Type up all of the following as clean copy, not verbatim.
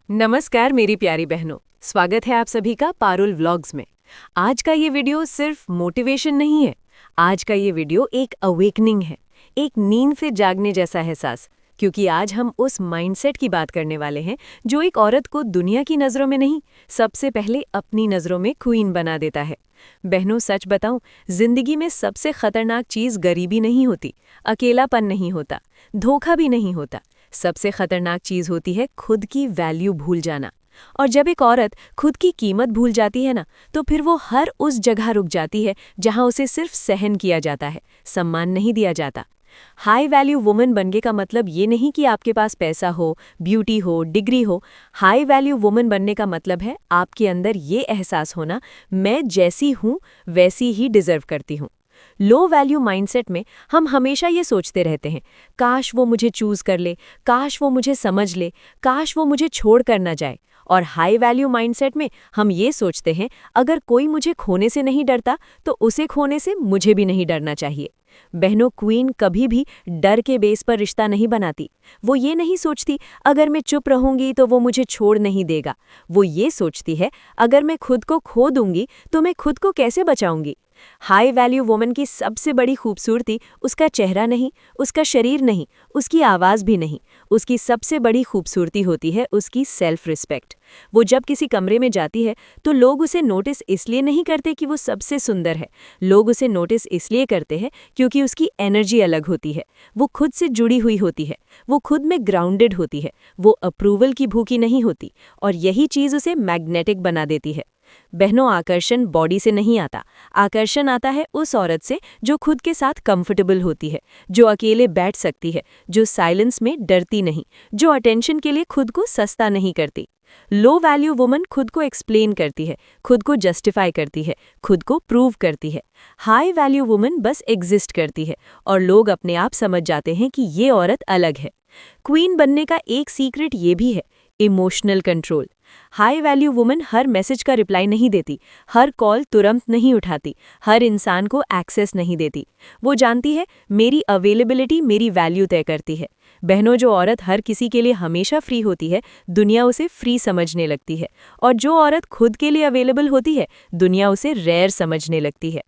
नमस्कार मेरी प्यारी बहनों, स्वागत है आप सभी का पारुल व्लॉग्स में। आज का ये वीडियो सिर्फ मोटिवेशन नहीं है। आज का ये वीडियो एक अवेकनिंग है, एक नींद से जागने जैसा एहसास। क्योंकि आज हम उस माइंडसेट की बात करने वाले हैं जो एक औरत को दुनिया की नज़रों में नहीं, सबसे पहले अपनी नज़रों में क्वीन बना देता है। बहनों, सच बताऊं, जिंदगी में सबसे खतरनाक चीज़ गरीबी नहीं होती, अकेलापन नहीं होता, धोखा भी नहीं होता। सबसे खतरनाक चीज़ होती है खुद की वैल्यू भूल जाना। और जब एक औरत खुद की कीमत भूल जाती है ना, तो फिर वो हर उस जगह रुक जाती है जहां उसे सिर्फ सहन किया जाता है, सम्मान नहीं दिया जाता। हाई वैल्यू वुमन बनने का मतलब ये नहीं कि आपके पास पैसा हो, ब्यूटी हो, डिग्री हो। हाई वैल्यू वुमन बनने का मतलब है आपके अंदर ये एहसास होना, मैं जैसी हूँ वैसी ही डिजर्व करती हूँ। लो वैल्यू माइंडसेट में हम हमेशा ये सोचते रहते हैं, काश वो मुझे चूज कर ले, काश वो मुझे समझ ले, काश वो मुझे छोड़ कर ना जाए। और हाई वैल्यू माइंडसेट में हम ये सोचते हैं, अगर कोई मुझे खोने से नहीं डरता तो उसे खोने से मुझे भी नहीं डरना चाहिए। बहनों, क्वीन कभी भी डर के बेस पर रिश्ता नहीं बनाती। वो ये नहीं सोचती अगर मैं चुप रहूंगी तो वो मुझे छोड़ नहीं देगा। वो ये सोचती है अगर मैं खुद को खो दूंगी तो मैं खुद को कैसे बचाऊंगी। हाई वैल्यू वुमन की सबसे बड़ी खूबसूरती उसका चेहरा नहीं, उसका शरीर नहीं, उसकी आवाज़ भी नहीं। उसकी सबसे बड़ी खूबसूरती होती है उसकी सेल्फ रिस्पेक्ट। वो जब किसी कमरे में जाती है तो लोग उसे नोटिस इसलिए नहीं करते कि वो सबसे सुंदर है। लोग उसे नोटिस इसलिए करते हैं क्योंकि उसकी एनर्जी अलग होती है। वो खुद से जुड़ी हुई होती है, वो खुद में ग्राउंडेड होती है, वो अप्रूवल की भूखी नहीं होती। और यही चीज़ उसे मैग्नेटिक बना देती है। बहनों, आकर्षण बॉडी से नहीं आता, आकर्षण आता है उस औरत से जो खुद के साथ कंफर्टेबल होती है, जो अकेले बैठ सकती है, जो साइलेंस में डरती नहीं, जो अटेंशन के लिए खुद को सस्ता नहीं करती। लो वैल्यू वुमन खुद को एक्सप्लेन करती है, खुद को जस्टिफाई करती है, खुद को प्रूव करती है। हाई वैल्यू वुमन बस एग्जिस्ट करती है और लोग अपने आप समझ जाते हैं कि ये औरत अलग है। क्वीन बनने का एक सीक्रेट ये भी है, emotional control. High value woman हर मैसेज का रिप्लाई नहीं देती, हर कॉल तुरंत नहीं उठाती, हर इंसान को एक्सेस नहीं देती। वो जानती है मेरी अवेलेबिलिटी मेरी वैल्यू तय करती है। बहनों, जो औरत हर किसी के लिए हमेशा फ्री होती है, दुनिया उसे फ्री समझने लगती है। और जो औरत खुद के लिए अवेलेबल होती है, दुनिया उसे रेयर समझने लगती है।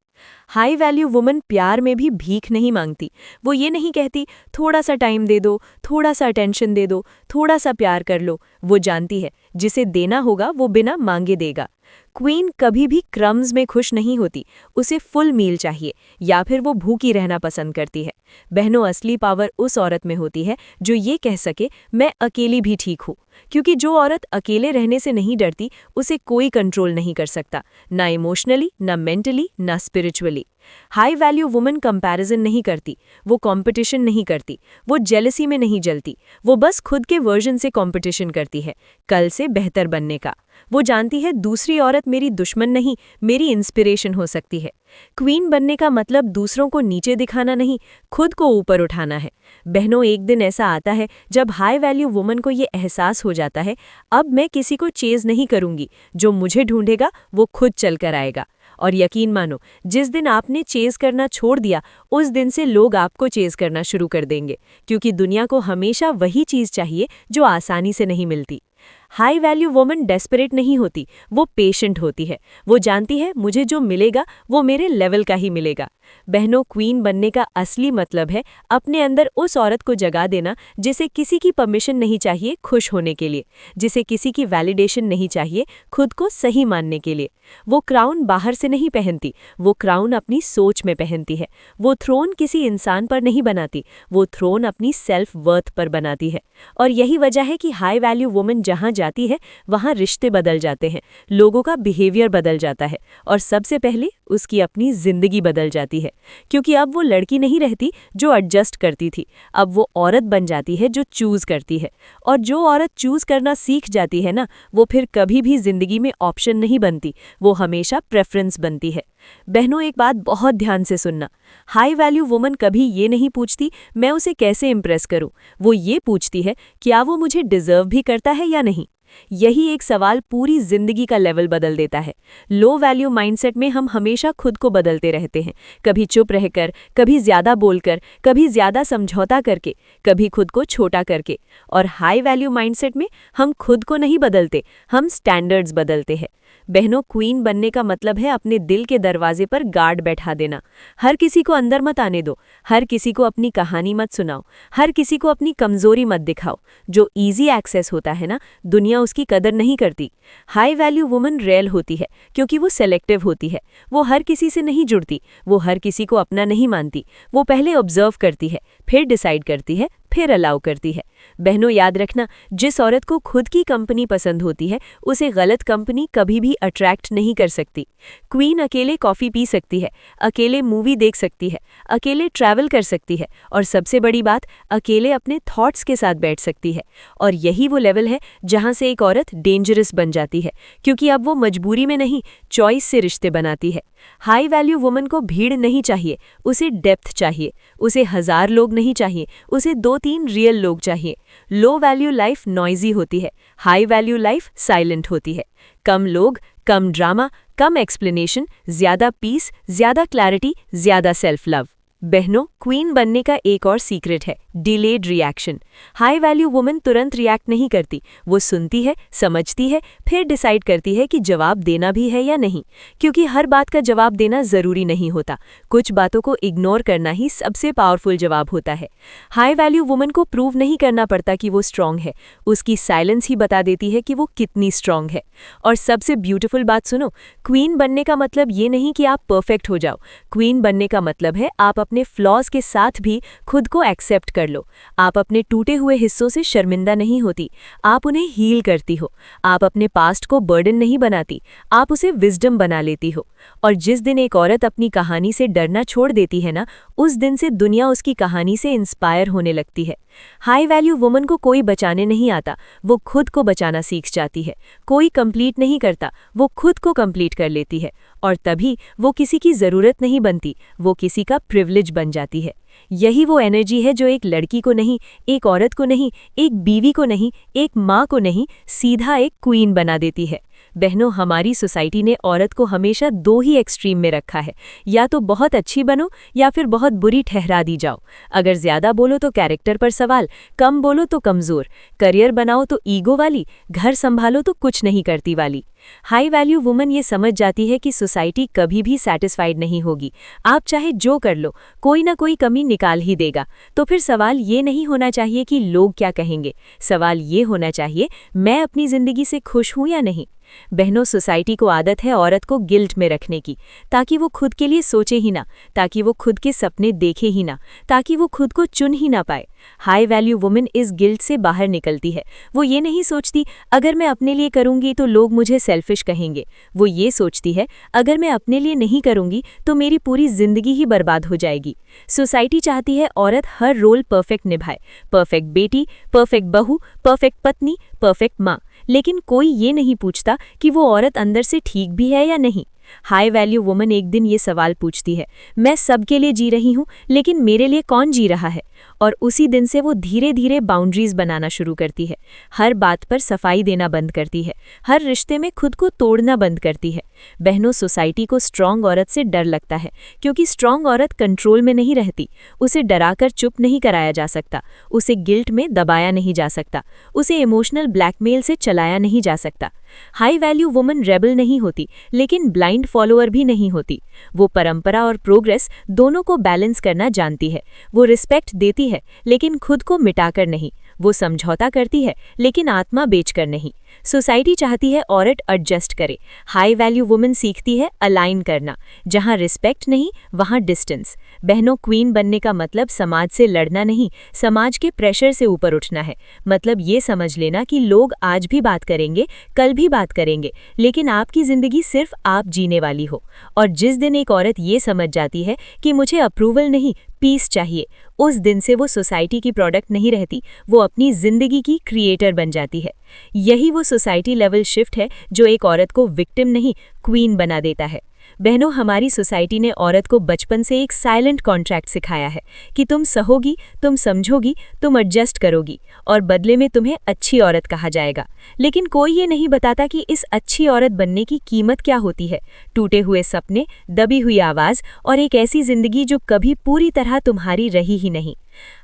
हाई वैल्यू वुमन प्यार में भी भीख नहीं मांगती। वो ये नहीं कहती थोड़ा सा टाइम दे दो, थोड़ा सा अटेंशन दे दो, थोड़ा सा प्यार कर लो। वो जानती है जिसे देना होगा वो बिना मांगे देगा। क्वीन कभी भी क्रम्स में खुश नहीं होती, उसे फुल मील चाहिए या फिर वो भूखी रहना पसंद करती है। बहनों, असली पावर उस औरत में होती है जो ये कह सके मैं अकेली भी ठीक हूँ। क्योंकि जो औरत अकेले रहने से नहीं डरती उसे कोई कंट्रोल नहीं कर सकता, ना इमोशनली, ना मेंटली, ना spiritually. High value woman comparison नहीं करती, वो कंपटीशन नहीं करती, वो जेलसी में नहीं जलती। वो बस खुद के वर्जन से कंपटीशन करती है, कल से बेहतर बनने का। वो जानती है दूसरी औरत मेरी दुश्मन नहीं, मेरी इंस्पिरेशन हो सकती है। क्वीन बनने का मतलब दूसरों को नीचे दिखाना नहीं, खुद को ऊपर उठाना है। बहनों, एक दिन ऐसा आता है जब हाई वैल्यू वुमन को ये एहसास हो जाता है, अब मैं किसी को चेज नहीं करूंगी, जो मुझे ढूंढेगा वो खुद चल कर आएगा। और यकीन मानो, जिस दिन आपने चेज करना छोड़ दिया, उस दिन से लोग आपको चेज करना शुरू कर देंगे। क्योंकि दुनिया को हमेशा वही चीज चाहिए जो आसानी से नहीं मिलती। हाई वैल्यू वुमन डेस्परेट नहीं होती, वो पेशेंट होती है। वो जानती है मुझे जो मिलेगा वो मेरे लेवल का ही मिलेगा। बहनों, क्वीन बनने का असली मतलब है अपने अंदर उस औरत को जगा देना जिसे किसी की परमिशन नहीं चाहिए खुश होने के लिए, जिसे किसी की वैलिडेशन नहीं चाहिए खुद को सही मानने के लिए। वो क्राउन बाहर से नहीं पहनती, वो क्राउन अपनी सोच में पहनती है। वो थ्रोन किसी इंसान पर नहीं बनाती, वो थ्रोन अपनी सेल्फ वर्थ पर बनाती है। और यही वजह है कि हाई वैल्यू वुमन जहां जाती है वहां रिश्ते बदल जाते हैं, लोगों का बिहेवियर बदल जाता है और सबसे पहले उसकी अपनी जिंदगी बदल जाती है। क्योंकि अब वो लड़की नहीं रहती जो एडजस्ट करती थी, अब वो औरत बन जाती है जो चूज करती है। और जो औरत चूज करना सीख जाती है ना, वो फिर कभी भी जिंदगी में ऑप्शन नहीं बनती, वो हमेशा प्रेफरेंस बनती है। बहनों, एक बात बहुत ध्यान से सुनना, हाई वैल्यू वुमन कभी ये नहीं पूछती मैं उसे कैसे इंप्रेस करूं। वो ये पूछती है क्या वो मुझे डिजर्व भी करता है या नहीं। यही एक सवाल पूरी जिंदगी का लेवल बदल देता है। लो वैल्यू माइंडसेट में हम हमेशा खुद को बदलते रहते हैं, कभी चुप रहकर, कभी ज्यादा बोलकर, कभी ज्यादा समझौता करके, कभी खुद को छोटा करके। और हाई वैल्यू माइंडसेट में हम खुद को नहीं बदलते, हम स्टैंडर्ड्स बदलते हैं। बहनों, क्वीन बनने का मतलब है अपने दिल के दरवाजे पर गार्ड बैठा देना। हर किसी को अंदर मत आने दो, हर किसी को अपनी कहानी मत सुनाओ, हर किसी को अपनी कमजोरी मत दिखाओ। जो इजी एक्सेस होता है ना, दुनिया उसकी कदर नहीं करती। हाई वैल्यू वुमन रेल होती है क्योंकि वो सेलेक्टिव होती है। वो हर किसी से नहीं जुड़ती, वो हर किसी को अपना नहीं मानती। वो पहले ऑब्जर्व करती है, फिर डिसाइड करती है, फिर अलाउ करती है। बहनों, याद रखना, जिस औरत को खुद की कंपनी पसंद होती है उसे गलत कंपनी कभी भी अट्रैक्ट नहीं कर सकती। क्वीन अकेले कॉफ़ी पी सकती है, अकेले मूवी देख सकती है, अकेले ट्रैवल कर सकती है और सबसे बड़ी बात, अकेले अपने थॉट्स के साथ बैठ सकती है। और यही वो लेवल है जहां से एक औरत डेंजरस बन जाती है, क्योंकि अब वो मजबूरी में नहीं, चॉइस से रिश्ते बनाती है। हाई वैल्यू वुमन को भीड़ नहीं चाहिए, उसे डेप्थ चाहिए। उसे 1000 लोग नहीं चाहिए, उसे 2-3 रियल लोग चाहिए। लो वैल्यू लाइफ नॉइजी होती है, हाई वैल्यू लाइफ साइलेंट होती है। कम लोग, कम ड्रामा, कम एक्सप्लेनेशन, ज्यादा पीस, ज्यादा क्लैरिटी, ज्यादा सेल्फ लव। बहनों, क्वीन बनने का एक और सीक्रेट है delayed reaction. High value woman तुरंत रिएक्ट नहीं करती, वो सुनती है, समझती है, फिर डिसाइड करती है कि जवाब देना भी है या नहीं, क्योंकि हर बात का जवाब देना जरूरी नहीं होता। कुछ बातों को इग्नोर करना ही सबसे पावरफुल जवाब होता है। हाई वैल्यू वुमन को प्रूव नहीं करना पड़ता कि वो स्ट्रांग है, उसकी साइलेंस ही बता देती है कि वो कितनी स्ट्रांग है। और सबसे ब्यूटीफुल बात सुनो, क्वीन बनने का मतलब ये नहीं कि आप परफेक्ट हो जाओ। क्वीन बनने का मतलब है आप अपने फ्लॉज के साथ भी खुद को एक्सेप्ट कर लो। आप अपने टूटे हुए हिस्सों से शर्मिंदा नहीं होती, आप उन्हें हील करती हो। आप अपने पास्ट को बर्डन नहीं बनाती, आप उसे विजडम बना लेती हो। और जिस दिन एक औरत अपनी कहानी से डरना छोड़ देती है ना, उस दिन से दुनिया उसकी कहानी से इंस्पायर होने लगती है। हाई वैल्यू वुमन को कोई बचाने नहीं आता, वो खुद को बचाना सीख जाती है। कोई कंप्लीट नहीं करता, वो खुद को कंप्लीट कर लेती है। और तभी वो किसी की ज़रूरत नहीं बनती, वो किसी का प्रिविलेज बन जाती है। यही वो एनर्जी है जो एक लड़की को नहीं, एक औरत को नहीं, एक बीवी को नहीं, एक माँ को नहीं, सीधा एक क्वीन बना देती है। बहनों, हमारी सोसाइटी ने औरत को हमेशा 2 ही एक्सट्रीम में रखा है, या तो बहुत अच्छी बनो या फिर बहुत बुरी ठहरा दी जाओ। अगर ज्यादा बोलो तो कैरेक्टर पर सवाल, कम बोलो तो कमजोर, करियर बनाओ तो ईगो वाली, घर संभालो तो कुछ नहीं करती वाली। हाई वैल्यू वुमन ये समझ जाती है कि सोसाइटी कभी भी सैटिस्फाइड नहीं होगी। आप चाहे जो कर लो, कोई ना कोई कमी निकाल ही देगा। तो फिर सवाल ये नहीं होना चाहिए कि लोग क्या कहेंगे, सवाल ये होना चाहिए मैं अपनी जिंदगी से खुश हूं या नहीं। बहनों, सोसाइटी को आदत है औरत को गिल्ट में रखने की, ताकि वो खुद के लिए सोचे ही ना, ताकि वो खुद के सपने देखे ही ना, ताकि वो खुद को चुन ही ना पाए। हाई वैल्यू वुमन इस गिल्ट से बाहर निकलती है। वो ये नहीं सोचती अगर मैं अपने लिए करूंगी तो लोग मुझे सेल्फिश कहेंगे। वो ये सोचती है अगर मैं अपने लिए नहीं करूंगी तो मेरी पूरी जिंदगी ही बर्बाद हो जाएगी। सोसाइटी चाहती है औरत हर रोल परफेक्ट निभाए, परफेक्ट बेटी, परफेक्ट बहू, परफेक्ट पत्नी, परफेक्ट माँ। लेकिन कोई ये नहीं पूछता कि वो औरत अंदर से ठीक भी है या नहीं। हाई वैल्यू वुमन एक दिन ये सवाल पूछती है, मैं सबके लिए जी रही हूँ, लेकिन मेरे लिए कौन जी रहा है? और उसी दिन से वो धीरे धीरे बाउंड्रीज बनाना शुरू करती है। हर बात पर सफाई देना बंद करती है, हर रिश्ते में खुद को तोड़ना बंद करती है। बहनों, सोसाइटी को स्ट्रांग औरत से डर लगता है, क्योंकि स्ट्रांग औरत कंट्रोल में नहीं रहती। उसे डराकर चुप नहीं कराया जा सकता, उसे गिल्ट में दबाया नहीं जा सकता, उसे इमोशनल ब्लैकमेल से चलाया नहीं जा सकता। हाई वैल्यू वुमन रेबल नहीं होती, लेकिन ब्लाइंड फॉलोअर भी नहीं होती। वो परंपरा और प्रोग्रेस दोनों को बैलेंस करना जानती है। वो रिस्पेक्ट देती है, लेकिन खुद को मिटाकर नहीं। वो समझौता करती है, लेकिन आत्मा बेचकर नहीं। सोसाइटी चाहती है औरत एडजस्ट करे, हाई वैल्यू वुमन सीखती है अलाइन करना। जहां रिस्पेक्ट नहीं, वहां डिस्टेंस। बहनों, क्वीन बनने का मतलब समाज से लड़ना नहीं, समाज के प्रेशर से ऊपर उठना है। मतलब ये समझ लेना कि लोग आज भी बात करेंगे, कल भी बात करेंगे, लेकिन आपकी जिंदगी सिर्फ आप जीने वाली हो। और जिस दिन एक औरत ये समझ जाती है कि मुझे अप्रूवल नहीं, पीस चाहिए, उस दिन से वो सोसाइटी की प्रोडक्ट नहीं रहती, वो अपनी जिंदगी की क्रिएटर बन जाती है। यही वो सोसाइटी लेवल शिफ्ट है जो एक औरत को विक्टिम नहीं, क्वीन बना देता है। बहनों, हमारी सोसाइटी ने औरत को बचपन से एक साइलेंट कॉन्ट्रैक्ट सिखाया है कि तुम सहोगी, तुम समझोगी, तुम एडजस्ट करोगी और बदले में तुम्हें अच्छी औरत कहा जाएगा। लेकिन कोई ये नहीं बताता कि इस अच्छी औरत बनने की कीमत क्या होती है। टूटे हुए सपने, दबी हुई आवाज़ और एक ऐसी जिंदगी जो कभी पूरी तरह तुम्हारी रही ही नहीं।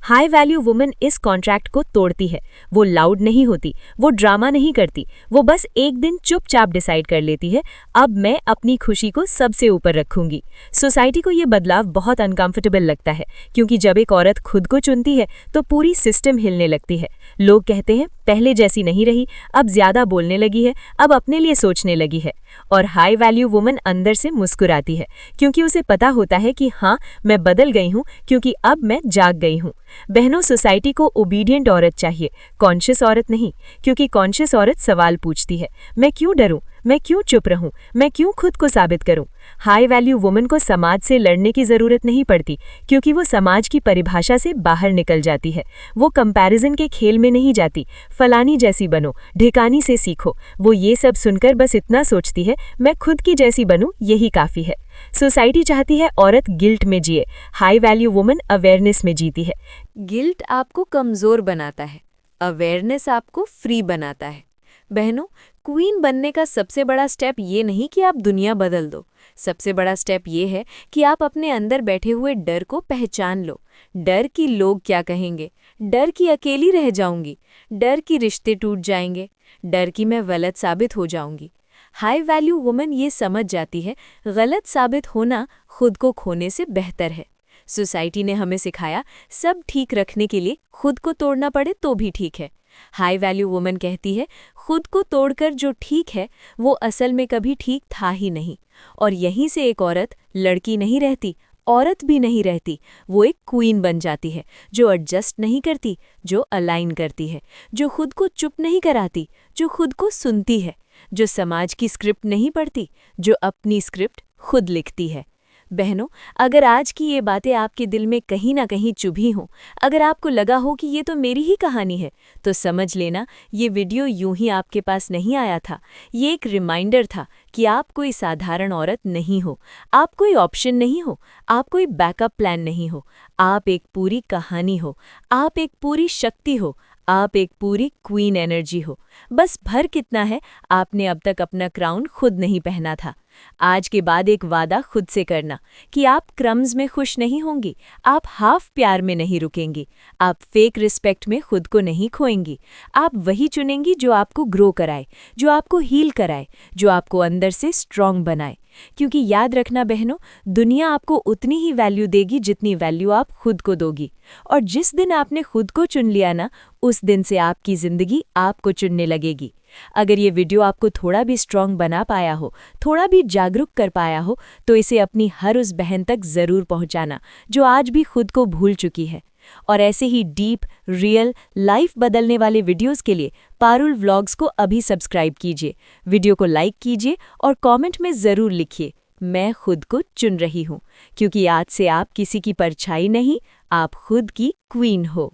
हाई वैल्यू वुमन इस कॉन्ट्रैक्ट को तोड़ती है। वो लाउड नहीं होती, वो ड्रामा नहीं करती, वो बस एक दिन चुपचाप डिसाइड कर लेती है, अब मैं अपनी खुशी को सबसे ऊपर रखूंगी। सोसाइटी को ये बदलाव बहुत अनकंफर्टेबल लगता है, क्योंकि जब एक औरत खुद को चुनती है तो पूरी सिस्टम हिलने लगती है। लोग कहते हैं पहले जैसी नहीं रही, अब ज्यादा बोलने लगी है, अब अपने लिए सोचने लगी है। और हाई वैल्यू वुमन अंदर से मुस्कुराती है, क्योंकि उसे पता होता है कि हाँ, मैं बदल गई हूँ, क्योंकि अब मैं जाग गई हूँ। बहनों, सोसाइटी को ओबीडियंट औरत चाहिए, कॉन्शियस औरत नहीं, क्योंकि कॉन्शियस औरत सवाल पूछती है, मैं क्यों डरूं, मैं क्यों चुप रहूं, मैं क्यों खुद को साबित करूं। हाई वैल्यू वुमन को समाज से लड़ने की जरूरत नहीं पड़ती, क्योंकि वो समाज की परिभाषा से बाहर निकल जाती है। वो कंपैरिजन के खेल में नहीं जाती, फलानी जैसी बनो, ढिकानी से सीखो। वो ये सब सुनकर बस इतना सोचती है, मैं खुद की जैसी बनूं, यही काफी है। सोसाइटी चाहती है औरत गिल्ट में जिए, हाई वैल्यू वुमन अवेयरनेस में जीती है। गिल्ट आपको कमजोर बनाता है, अवेयरनेस आपको फ्री बनाता है। बहनों, क्वीन बनने का सबसे बड़ा स्टेप ये नहीं कि आप दुनिया बदल दो। सबसे बड़ा स्टेप ये है कि आप अपने अंदर बैठे हुए डर को पहचान लो। डर कि लोग क्या कहेंगे, डर कि अकेली रह जाऊंगी, डर कि रिश्ते टूट जाएंगे, डर कि मैं गलत साबित हो जाऊंगी। हाई वैल्यू वुमन ये समझ जाती है, गलत साबित होना खुद को खोने से बेहतर है। सोसाइटी ने हमें सिखाया, सब ठीक रखने के लिए खुद को तोड़ना पड़े तो भी ठीक है। हाई वैल्यू वुमन कहती है, खुद को तोड़कर जो ठीक है वो असल में कभी ठीक था ही नहीं। और यहीं से एक औरत लड़की नहीं रहती, औरत भी नहीं रहती, वो एक क्वीन बन जाती है, जो एडजस्ट नहीं करती, जो अलाइन करती है, जो खुद को चुप नहीं कराती, जो खुद को सुनती है, जो समाज की स्क्रिप्ट नहीं पढ़ती, जो अपनी स्क्रिप्ट खुद लिखती है। बहनों, अगर आज की ये बातें आपके दिल में कहीं ना कहीं चुभी हों, अगर आपको लगा हो कि ये तो मेरी ही कहानी है, तो समझ लेना ये वीडियो यूं ही आपके पास नहीं आया था। ये एक रिमाइंडर था कि आप कोई साधारण औरत नहीं हो, आप कोई ऑप्शन नहीं हो, आप कोई बैकअप प्लान नहीं हो। आप एक पूरी कहानी हो, आप एक पूरी शक्ति हो, आप एक पूरी क्वीन एनर्जी हो। बस भर कितना है, आपने अब तक अपना क्राउन खुद नहीं पहना था। आज के बाद एक वादा खुद से करना कि आप क्रम्स में खुश नहीं होंगी, आप हाफ प्यार में नहीं रुकेंगी, आप फेक रिस्पेक्ट में खुद को नहीं खोएंगी। आप वही चुनेंगी जो आपको ग्रो कराए, जो आपको हील कराए, जो आपको अंदर से स्ट्रांग बनाए। क्योंकि याद रखना बहनों, दुनिया आपको उतनी ही वैल्यू देगी जितनी वैल्यू आप खुद को दोगी। और जिस दिन आपने खुद को चुन लिया ना, उस दिन से आपकी जिंदगी आपको चुनने लगेगी। अगर ये वीडियो आपको थोड़ा भी स्ट्रांग बना पाया हो, थोड़ा भी जागरूक कर पाया हो, तो इसे अपनी हर उस बहन तक ज़रूर पहुंचाना जो आज भी खुद को भूल चुकी है। और ऐसे ही डीप, रियल, लाइफ बदलने वाले वीडियोस के लिए पारुल व्लॉग्स को अभी सब्सक्राइब कीजिए, वीडियो को लाइक कीजिए और कमेंट में ज़रूर लिखिए, मैं खुद को चुन रही हूँ। क्योंकि आज से आप किसी की परछाई नहीं, आप खुद की क्वीन हो।